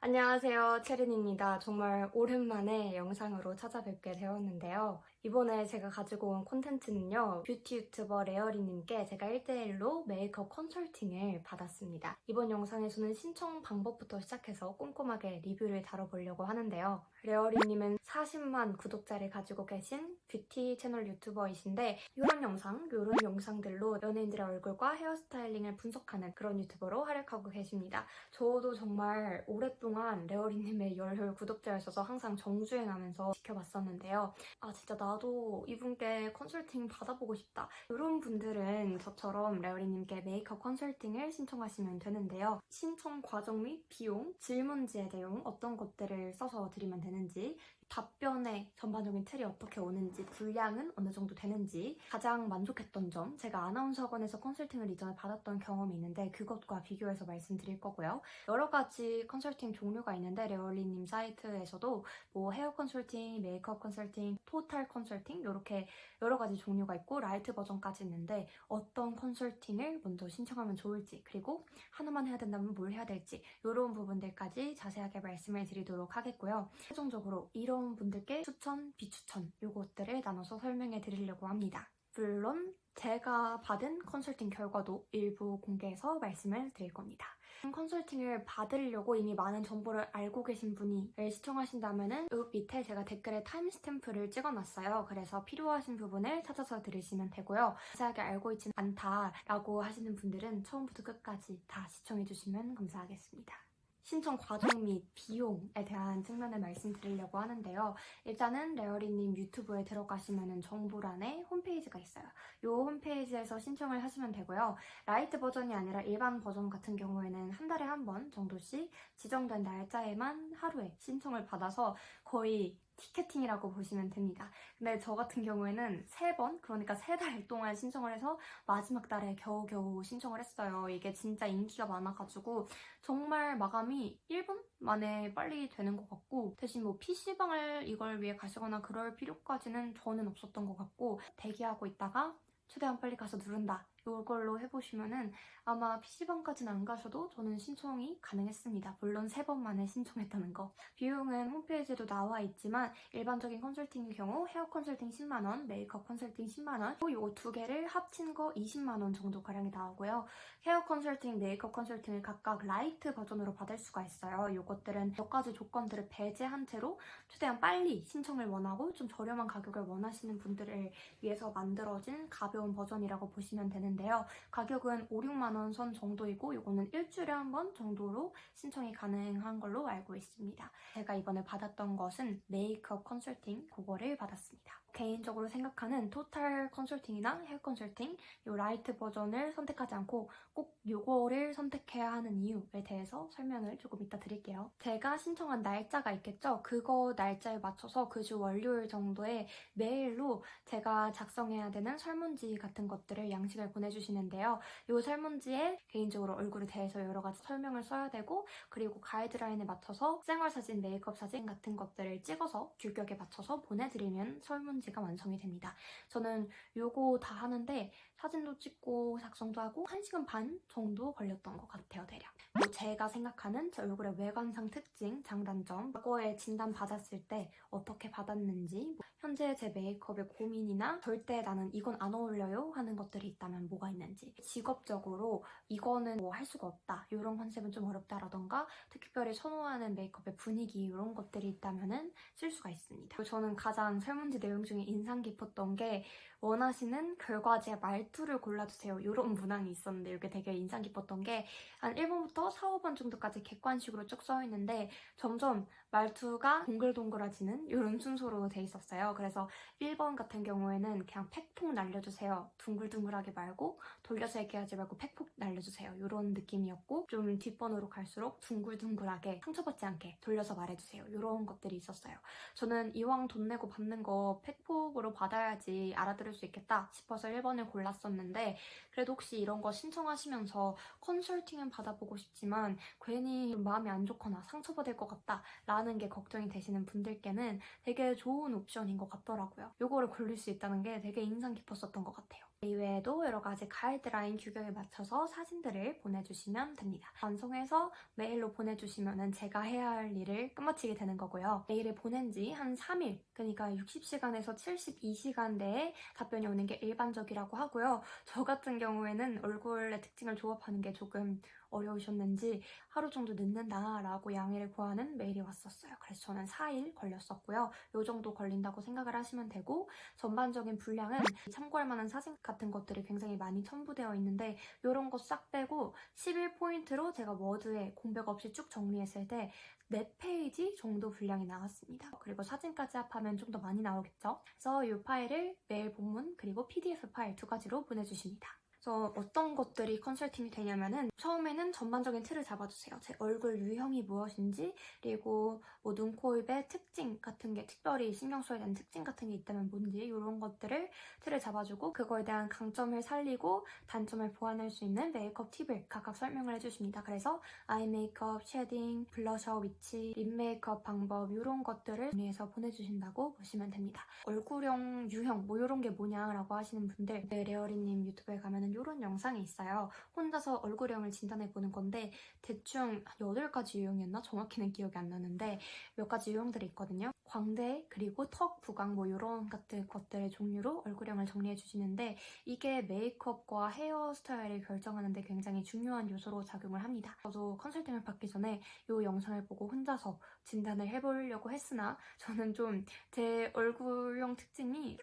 안녕하세요, 체린입니다. 정말 오랜만에 영상으로 찾아뵙게 되었는데요. 이번에 제가 가지고 온 콘텐츠는요, 뷰티 유튜버 레어리님께 제가 1대1로 메이크업 컨설팅을 받았습니다. 이번 영상에서는 신청 방법부터 시작해서 꼼꼼하게 리뷰를 다뤄보려고 하는데요. 레어리님은 40만 구독자를 가지고 계신 뷰티 채널 유튜버이신데 이런 영상들로 연예인들의 얼굴과 헤어스타일링을 분석하는 그런 유튜버로 활약하고 계십니다. 저도 정말 오랫동안 레어리님의 열혈 구독자였어서 항상 정주행하면서 지켜봤었는데요. 진짜 나도 이분께 컨설팅 받아보고 싶다. 이런 분들은 저처럼 레어리님께 메이크업 컨설팅을 신청하시면 되는데요. 신청 과정 및 비용, 질문지의 내용, 어떤 것들을 써서 드리면 되는지, 답변의 전반적인 틀이 어떻게 오는지, 분량은 어느 정도 되는지, 가장 만족했던 점, 제가 아나운서 학원에서 컨설팅을 이전에 받았던 경험이 있는데 그것과 비교해서 말씀드릴 거고요. 여러 가지 컨설팅 종류가 있는데 레얼리님 사이트에서도 뭐 헤어 컨설팅, 메이크업 컨설팅, 토탈 컨설팅 이렇게 여러 가지 종류가 있고 라이트 버전까지 있는데 어떤 컨설팅을 먼저 신청하면 좋을지, 그리고 하나만 해야 된다면 뭘 해야 될지 이런 부분들까지 자세하게 말씀을 드리도록 하겠고요. 최종적으로 이런 분들께 추천, 비추천 요것들을 나눠서 설명해 드리려고 합니다. 물론 제가 받은 컨설팅 결과도 일부 공개해서 말씀을 드릴 겁니다. 컨설팅을 받으려고 이미 많은 정보를 알고 계신 분이 시청하신다면 이 밑에 제가 댓글에 타임스탬프를 찍어놨어요. 그래서 필요하신 부분을 찾아서 들으시면 되고요. 자세하게 알고 있지는 않다라고 하시는 분들은 처음부터 끝까지 다 시청해주시면 감사하겠습니다. 신청 과정 및 비용에 대한 측면을 말씀드리려고 하는데요. 일단은 레어리님 유튜브에 들어가시면 정보란에 홈페이지가 있어요. 이 홈페이지에서 신청을 하시면 되고요. 라이트 버전이 아니라 일반 버전 같은 경우에는 한 달에 한 번 정도씩 지정된 날짜에만 하루에 신청을 받아서 거의 티켓팅이라고 보시면 됩니다. 근데 저 같은 경우에는 3번, 그러니까 3달 동안 신청을 해서 마지막 달에 겨우겨우 신청을 했어요. 이게 진짜 인기가 많아가지고 정말 마감이 1분 만에 빨리 되는 것 같고, 대신 뭐 PC방을 이걸 위해 가시거나 그럴 필요까지는 저는 없었던 것 같고, 대기하고 있다가 최대한 빨리 가서 누른다, 이걸로 해보시면은 아마 PC방까지는 안 가셔도 저는 신청이 가능했습니다. 물론 3번 만에 신청했다는 거. 비용은 홈페이지에도 나와 있지만 일반적인 컨설팅의 경우 헤어 컨설팅 10만원, 메이크업 컨설팅 10만원, 이거 두 개를 합친 거 20만원 정도 가량이 나오고요. 헤어 컨설팅, 메이크업 컨설팅을 각각 라이트 버전으로 받을 수가 있어요. 이것들은 몇 가지 조건들을 배제한 채로 최대한 빨리 신청을 원하고 좀 저렴한 가격을 원하시는 분들을 위해서 만들어진 가벼운 버전이라고 보시면 되는데요. 가격은 5, 6만 원 선 정도이고 이거는 일주일에 한 번 정도로 신청이 가능한 걸로 알고 있습니다. 제가 이번에 받았던 것은 메이크업 컨설팅 그거를 받았습니다. 개인적으로 생각하는 토탈 컨설팅이나 헤어 컨설팅 이 라이트 버전을 선택하지 않고 꼭 이거를 선택해야 하는 이유에 대해서 설명을 조금 이따 드릴게요. 제가 신청한 날짜가 있겠죠? 그거 날짜에 맞춰서 그 주 월요일 정도에 메일로 제가 작성해야 되는 설문지 같은 것들을 양식을 보내주시는데요. 이 설문지에 개인적으로 얼굴에 대해서 여러 가지 설명을 써야 되고, 그리고 가이드라인에 맞춰서 생활사진, 메이크업 사진 같은 것들을 찍어서 규격에 맞춰서 보내드리면 설문지가 완성이 됩니다. 저는 요거 다 하는데 사진도 찍고 작성도 하고 1시간 반 정도 걸렸던 것 같아요, 대략. 제가 생각하는 제 얼굴의 외관상 특징, 장단점, 과거에 진단 받았을 때 어떻게 받았는지, 현재 제 메이크업의 고민이나 절대 나는 이건 안 어울려요 하는 것들이 있다면 뭐가 있는지, 직업적으로 이거는 뭐 할 수가 없다, 이런 컨셉은 좀 어렵다라던가 특별히 선호하는 메이크업의 분위기 이런 것들이 있다면 쓸 수가 있습니다. 저는 가장 설문지 내용 중에 인상 깊었던 게 원하시는 결과지의 말투를 골라주세요, 이런 문항이 있었는데 이게 되게 인상 깊었던 게 한 1번부터 4, 5번 정도까지 객관식으로 쭉 써있는데 점점 말투가 동글동글해지는 이런 순서로 돼 있었어요. 그래서 1번 같은 경우에는 그냥 팩폭 날려주세요, 둥글둥글하게 말고 돌려서 얘기하지 말고 팩폭 날려주세요, 이런 느낌이었고, 좀 뒷번호로 갈수록 둥글둥글하게 상처받지 않게 돌려서 말해주세요, 이런 것들이 있었어요. 저는 이왕 돈 내고 받는 거 팩폭으로 받아야지 알아들을 수 있겠다 싶어서 1번을 골랐었는데, 그래도 혹시 이런 거 신청하시면서 컨설팅은 받아보고 싶지만 괜히 마음이 안 좋거나 상처받을 것 같다 라는 게 걱정이 되시는 분들께는 되게 좋은 옵션인 것 같더라고요. 이거를 고를 수 있다는 게 되게 인상 깊었었던 것 같아요. 이외에도 여러 가지 가이드라인 규격에 맞춰서 사진들을 보내주시면 됩니다. 완성해서 메일로 보내주시면 제가 해야 할 일을 끝마치게 되는 거고요. 메일을 보낸 지 한 3일, 그러니까 60시간에서 72시간 내에 답변이 오는 게 일반적이라고 하고요. 저 같은 경우에는 얼굴의 특징을 조합하는 게 조금 어려우셨는지 하루 정도 늦는다라고 양해를 구하는 메일이 왔었어요. 그래서 저는 4일 걸렸었고요. 이 정도 걸린다고 생각을 하시면 되고, 전반적인 분량은 참고할 만한 사진 같은 것들이 굉장히 많이 첨부되어 있는데 이런 거 싹 빼고 11포인트로 제가 워드에 공백 없이 쭉 정리했을 때 4페이지 정도 분량이 나왔습니다. 그리고 사진까지 합하면 좀 더 많이 나오겠죠? 그래서 이 파일을 메일 본문 그리고 PDF 파일 2가지로 보내주십니다. 그래서 어떤 것들이 컨설팅이 되냐면은 처음에는 전반적인 틀을 잡아주세요. 제 얼굴 유형이 무엇인지, 그리고 뭐 눈, 코, 입의 특징 같은 게, 특별히 신경 써야 되는 특징 같은 게 있다면 뭔지 이런 것들을 틀을 잡아주고 그거에 대한 강점을 살리고 단점을 보완할 수 있는 메이크업 팁을 각각 설명을 해주십니다. 그래서 아이 메이크업, 쉐딩, 블러셔 위치, 립 메이크업 방법 이런 것들을 정리해서 보내주신다고 보시면 됩니다. 얼굴형 유형 뭐 이런 게 뭐냐라고 하시는 분들, 레어리님 유튜브에 가면은 이런 영상이 있어요. 혼자서 얼굴형을 진단해보는 건데 대충 8가지 유형이었나? 정확히는 기억이 안 나는데 몇 가지 유형들이 있거든요. 광대, 그리고 턱, 부각 뭐 이런 같은 것들의 종류로 얼굴형을 정리해 주시는데 이게 메이크업과 헤어스타일을 결정하는 데 굉장히 중요한 요소로 작용을 합니다. 저도 컨설팅을 받기 전에 이 영상을 보고 혼자서 진단을 해보려고 했으나 저는 좀 제 얼굴형 특징이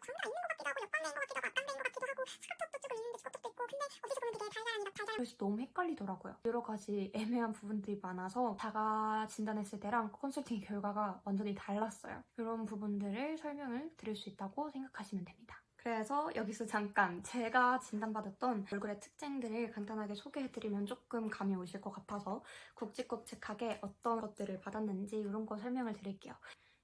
그래서 너무 헷갈리더라고요. 여러 가지 애매한 부분들이 많아서 자가 진단했을 때랑 컨설팅 결과가 완전히 달랐어요. 이런 부분들을 설명을 드릴 수 있다고 생각하시면 됩니다. 그래서 여기서 잠깐 제가 진단받았던 얼굴의 특징들을 간단하게 소개해드리면 조금 감이 오실 것 같아서 굵직굵직하게 어떤 것들을 받았는지 이런 거 설명을 드릴게요.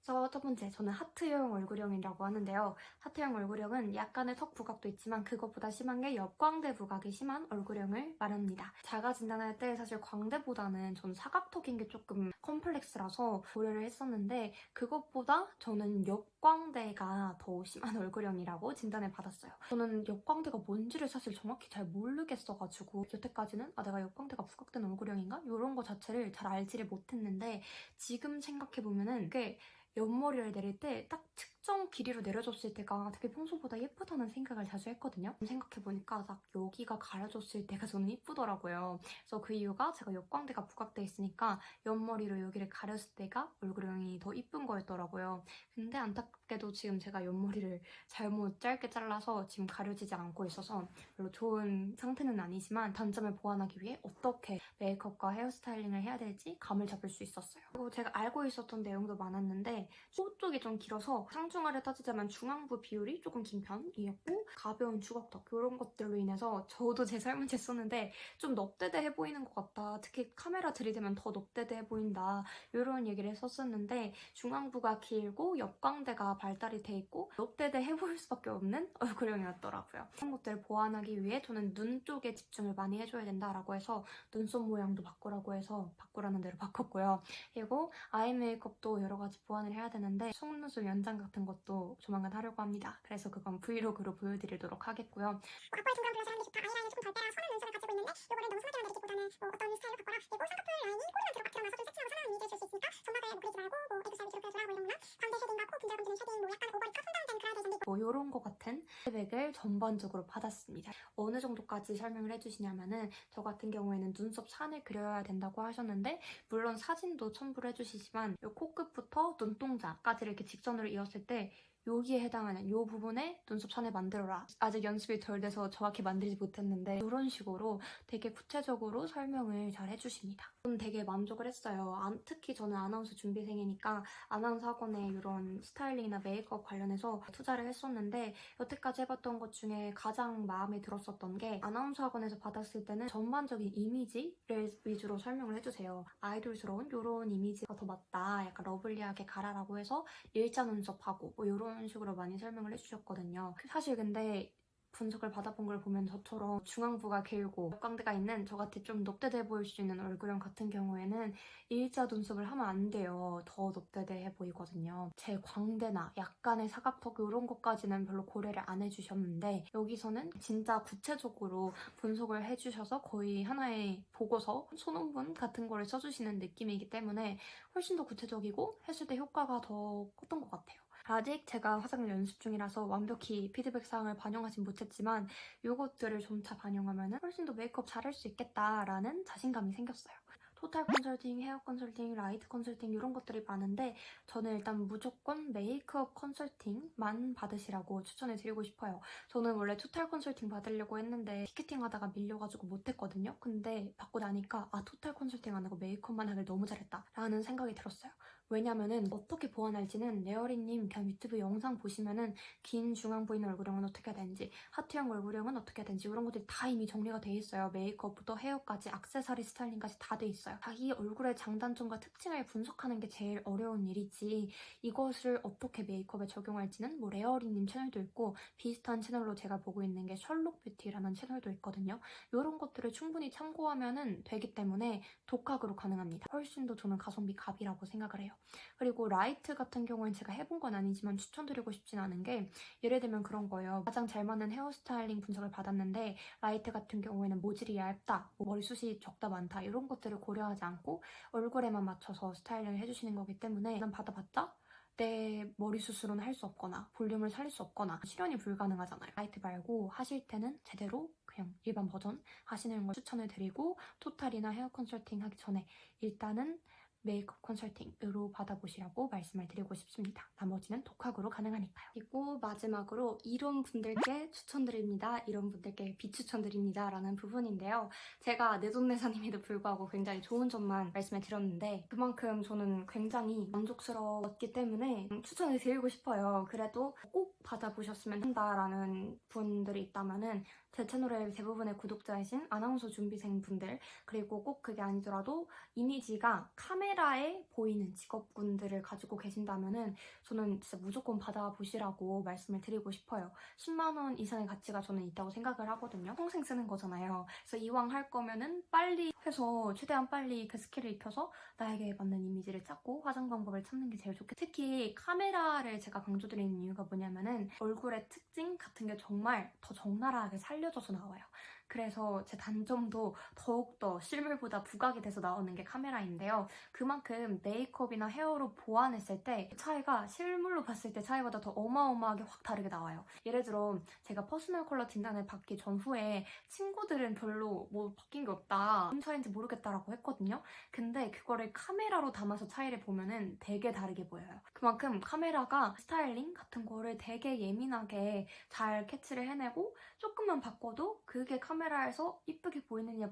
그래서 첫 번째, 저는 하트형 얼굴형이라고 하는데요. 하트형 얼굴형은 약간의 턱 부각도 있지만 그것보다 심한 게 옆광대 부각이 심한 얼굴형을 말합니다. 자가 진단할 때 사실 광대보다는 저는 사각턱인 게 조금 컴플렉스라서 고려를 했었는데 그것보다 저는 옆광대가 더 심한 얼굴형이라고 진단을 받았어요. 저는 옆광대가 뭔지를 사실 정확히 잘 모르겠어가지고 여태까지는 내가 옆광대가 부각된 얼굴형인가? 이런 거 자체를 잘 알지를 못했는데 지금 생각해보면은 그게 옆머리를 내릴 때 딱 특정 길이로 내려줬을 때가 되게 평소보다 예쁘다는 생각을 자주 했거든요. 생각해보니까 딱 여기가 가려졌을 때가 저는 예쁘더라고요. 그래서 그 이유가 제가 옆광대가 부각돼 있으니까 옆머리로 여기를 가렸을 때가 얼굴형이 더 이쁜 거였더라고요. 근데 안타깝게도 지금 제가 옆머리를 잘못 짧게 잘라서 지금 가려지지 않고 있어서 별로 좋은 상태는 아니지만 단점을 보완하기 위해 어떻게 메이크업과 헤어스타일링을 해야 될지 감을 잡을 수 있었어요. 그리고 제가 알고 있었던 내용도 많았는데 코 쪽이 좀 길어서 상중하를 따지자면 중앙부 비율이 조금 긴 편이었고 가벼운 주걱턱 이런 것들로 인해서 저도 제 설문지 썼는데 좀 넙대대해 보이는 것 같다. 특히 카메라 들이대면 더 넙대대해 보인다. 이런 얘기를 했었었는데 중앙부가 길고 옆광대가 발달이 돼 있고 넙대대해 보일 수밖에 없는 얼굴형이었더라고요. 그런 것들을 보완하기 위해 저는 눈 쪽에 집중을 많이 해줘야 된다라고 해서 눈썹 모양도 바꾸라고 해서 바꾸라는 대로 바꿨고요. 그리고 아이 메이크업도 여러 가지 보완을 해야 되는데 속눈썹 연장 같은 것도 조만간 하려고 합니다. 그래서 그건 브이로그로 보여드리도록 하겠고요. 앞머리 둥그런 블러셔 하는 게 좋다. 아이라인을 조금 덜 빼라. 선한 눈썹을 가지고 있는데 이거를 너무 선하게만 내리기보다는 어떤 스타일로 바꿔라. 그리고 쌍꺼풀 라인이 꼬리만 드러나서 좀 섹시하고 선한 이미지를 줄 수 있으니까 점막을 뭐 그리지 말고 뭐 애교살을 뒤로 펴주라 뭐 이런 거나 광대 쉐딩과 코 분절 건드는 쉐딩 뭐 약간 오버립 톤다운된 그라데이션도 있고 이런 거 같은 피드백을 전반적으로 받았습니다. 어느 정도까지 설명을 해주시냐면은 저 같은 경우에는 눈썹 산을 그려야 된다고 하셨는데 물론 사진도 첨부를 해주시지만 이 코끝부터 눈동자까지 이렇게 직선으로 이었을 때 여기에 해당하는 이 부분에 눈썹 산을 만들어라. 아직 연습이 덜 돼서 정확히 만들지 못했는데 이런 식으로 되게 구체적으로 설명을 잘 해주십니다. 저는 되게 만족을 했어요. 특히 저는 아나운서 준비생이니까 아나운서 학원에 이런 스타일링이나 메이크업 관련해서 투자를 했었는데 여태까지 해봤던 것 중에 가장 마음에 들었었던 게 아나운서 학원에서 받았을 때는 전반적인 이미지를 위주로 설명을 해주세요. 아이돌스러운 이런 이미지가 더 맞다. 약간 러블리하게 가라라고 해서 일자 눈썹하고 뭐 이런 식으로 많이 설명을 해주셨거든요. 사실 근데 분석을 받아본 걸 보면 저처럼 중앙부가 길고 역광대가 있는 저같이 좀 높대대 보일 수 있는 얼굴형 같은 경우에는 일자 눈썹을 하면 안 돼요. 더 높대대해 보이거든요. 제 광대나 약간의 사각턱 이런 것까지는 별로 고려를 안 해주셨는데 여기서는 진짜 구체적으로 분석을 해주셔서 거의 하나의 보고서, 소논문 같은 거를 써주시는 느낌이기 때문에 훨씬 더 구체적이고 했을 때 효과가 더 컸던 것 같아요. 아직 제가 화장을 연습 중이라서 완벽히 피드백 사항을 반영하진 못했지만 이것들을 점차 반영하면 훨씬 더 메이크업 잘할 수 있겠다라는 자신감이 생겼어요. 토탈 컨설팅, 헤어 컨설팅, 라이트 컨설팅 이런 것들이 많은데 저는 일단 무조건 메이크업 컨설팅만 받으시라고 추천을 드리고 싶어요. 저는 원래 토탈 컨설팅 받으려고 했는데 티켓팅 하다가 밀려가지고 못했거든요. 근데 받고 나니까 토탈 컨설팅 안 하고 메이크업만 하길 너무 잘했다 라는 생각이 들었어요. 왜냐면은 어떻게 보완할지는 레어리님 그냥 유튜브 영상 보시면은 긴 중앙 보이는 얼굴형은 어떻게 해야 되는지, 하트형 얼굴형은 어떻게 해야 되는지 이런 것들이 다 이미 정리가 돼 있어요. 메이크업부터 헤어까지, 액세서리 스타일링까지 다 돼 있어요. 자기 얼굴의 장단점과 특징을 분석하는 게 제일 어려운 일이지 이것을 어떻게 메이크업에 적용할지는 뭐 레어리님 채널도 있고 비슷한 채널로 제가 보고 있는 게 셜록 뷰티라는 채널도 있거든요. 이런 것들을 충분히 참고하면은 되기 때문에 독학으로 가능합니다. 훨씬 더 저는 가성비 갑이라고 생각을 해요. 그리고 라이트 같은 경우는 제가 해본 건 아니지만 추천드리고 싶진 않은 게 예를 들면 그런 거예요. 가장 잘 맞는 헤어스타일링 분석을 받았는데 라이트 같은 경우에는 모질이 얇다, 뭐 머리숱이 적다 많다 이런 것들을 고려하지 않고 얼굴에만 맞춰서 스타일링을 해주시는 거기 때문에 난 받아봤자 내 머리숱으로는 할 수 없거나 볼륨을 살릴 수 없거나 실현이 불가능하잖아요. 라이트 말고 하실 때는 제대로 그냥 일반 버전 하시는 걸 추천을 드리고 토탈이나 헤어 컨설팅 하기 전에 일단은 메이크업 컨설팅으로 받아보시라고 말씀을 드리고 싶습니다. 나머지는 독학으로 가능하니까요. 그리고 마지막으로 이런 분들께 추천드립니다. 이런 분들께 비추천드립니다. 라는 부분인데요. 제가 내돈내산임에도 불구하고 굉장히 좋은 점만 말씀을 드렸는데 그만큼 저는 굉장히 만족스러웠기 때문에 추천을 드리고 싶어요. 그래도 꼭 받아보셨으면 한다라는 분들이 있다면은 제 채널의 대부분의 구독자이신 아나운서 준비생 분들 그리고 꼭 그게 아니더라도 이미지가 카메라에 보이는 직업군들을 가지고 계신다면은 저는 진짜 무조건 받아보시라고 말씀을 드리고 싶어요. 10만 원 이상의 가치가 저는 있다고 생각을 하거든요. 평생 쓰는 거잖아요. 그래서 이왕 할 거면은 빨리 해서 최대한 빨리 그 스킬을 익혀서 나에게 맞는 이미지를 찾고 화장 방법을 찾는 게 제일 좋겠어요. 특히 카메라를 제가 강조드리는 이유가 뭐냐면은 얼굴의 특징 같은 게 정말 더 적나라하게 살려져서 나와요. 그래서 제 단점도 더욱더 실물보다 부각이 돼서 나오는 게 카메라인데요. 그만큼 메이크업이나 헤어로 보완했을 때 차이가 실물로 봤을 때 차이보다 더 어마어마하게 확 다르게 나와요. 예를 들어 제가 퍼스널 컬러 진단을 받기 전후에 친구들은 별로 뭐 바뀐 게 없다, 무슨 차이인지 모르겠다라고 했거든요. 근데 그거를 카메라로 담아서 차이를 보면은 되게 다르게 보여요. 그만큼 카메라가 스타일링 같은 거를 되게 예민하게 잘 캐치를 해내고 조금만 바꿔도 그게 카메라에서 이쁘게 보이느냐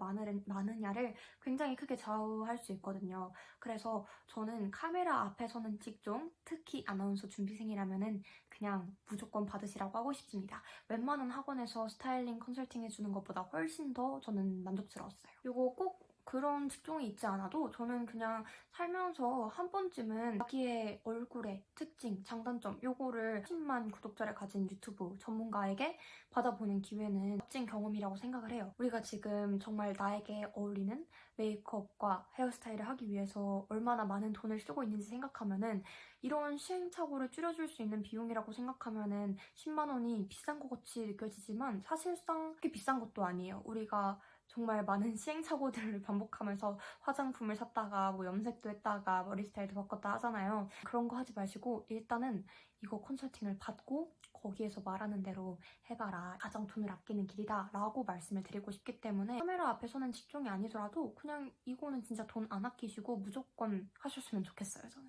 마느냐를 굉장히 크게 좌우할 수 있거든요. 그래서 저는 카메라 앞에 서는 직종, 특히 아나운서 준비생이라면은 그냥 무조건 받으시라고 하고 싶습니다. 웬만한 학원에서 스타일링 컨설팅 해주는 것보다 훨씬 더 저는 만족스러웠어요. 이거 꼭 그런 직종이 있지 않아도 저는 그냥 살면서 한 번쯤은 자기의 얼굴의 특징, 장단점 요거를 10만 구독자를 가진 유튜브 전문가에게 받아보는 기회는 멋진 경험이라고 생각을 해요. 우리가 지금 정말 나에게 어울리는 메이크업과 헤어스타일을 하기 위해서 얼마나 많은 돈을 쓰고 있는지 생각하면은 이런 시행착오를 줄여줄 수 있는 비용이라고 생각하면은 10만 원이 비싼 것 같이 느껴지지만 사실상 그렇게 비싼 것도 아니에요. 우리가 정말 많은 시행착오들을 반복하면서 화장품을 샀다가 뭐 염색도 했다가 머리 스타일도 바꿨다 하잖아요. 그런 거 하지 마시고 일단은 이거 컨설팅을 받고 거기에서 말하는 대로 해봐라. 가장 돈을 아끼는 길이다 라고 말씀을 드리고 싶기 때문에 카메라 앞에 서는 직종이 아니더라도 그냥 이거는 진짜 돈 안 아끼시고 무조건 하셨으면 좋겠어요, 저는.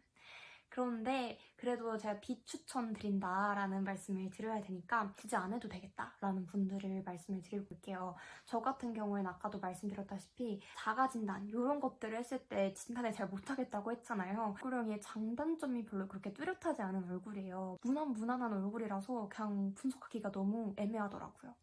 그런데 그래도 제가 비추천 드린다라는 말씀을 드려야 되니까 굳이 안 해도 되겠다라는 분들을 말씀을 드리고 올게요. 저 같은 경우에는 아까도 말씀드렸다시피 자가진단 이런 것들을 했을 때 진단을 잘 못하겠다고 했잖아요. 얼굴형의 장단점이 별로 그렇게 뚜렷하지 않은 얼굴이에요. 무난한 얼굴이라서 그냥 분석하기가 너무 애매하더라고요.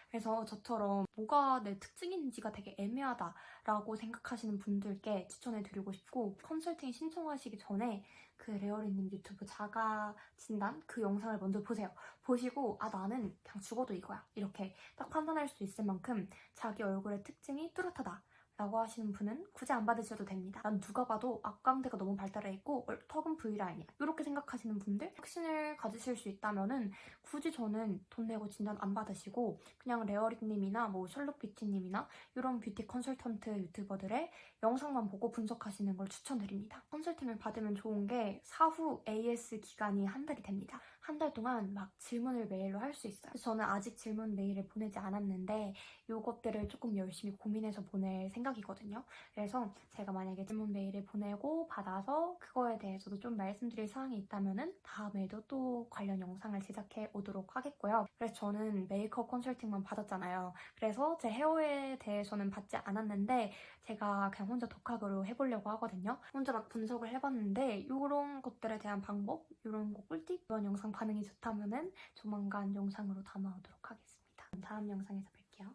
그래서 저처럼 뭐가 내 특징인지가 되게 애매하다라고 생각하시는 분들께 추천해드리고 싶고, 컨설팅 신청하시기 전에 그 레어리님 유튜브 자가 진단 그 영상을 먼저 보세요. 보시고 나는 그냥 죽어도 이거야 이렇게 딱 판단할 수 있을 만큼 자기 얼굴의 특징이 뚜렷하다 라고 하시는 분은 굳이 안 받으셔도 됩니다. 난 누가 봐도 앞광대가 너무 발달해 있고 턱은 V라인이야 이렇게 생각하시는 분들, 확신을 가지실 수 있다면은 굳이 저는 돈 내고 진단 안 받으시고 그냥 레어리님이나 뭐 셜록뷰티님이나 이런 뷰티 컨설턴트 유튜버들의 영상만 보고 분석하시는 걸 추천드립니다. 컨설팅을 받으면 좋은 게 사후 AS 기간이 한 달이 됩니다. 한 달 동안 막 질문을 메일로 할 수 있어요. 그래서 저는 아직 질문 메일을 보내지 않았는데 이것들을 조금 열심히 고민해서 보낼 생각이거든요. 그래서 제가 만약에 질문 메일을 보내고 받아서 그거에 대해서도 좀 말씀드릴 사항이 있다면은 다음에도 또 관련 영상을 제작해 오도록 하겠고요. 그래서 저는 메이크업 컨설팅만 받았잖아요. 그래서 제 헤어에 대해서는 받지 않았는데 제가 그냥 혼자 독학으로 해보려고 하거든요. 혼자 막 분석을 해봤는데 이런 것들에 대한 방법, 이런 거 꿀팁, 이번 영상 반응이 좋다면은 조만간 영상으로 담아오도록 하겠습니다. 다음 영상에서 뵐게요.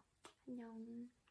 안녕.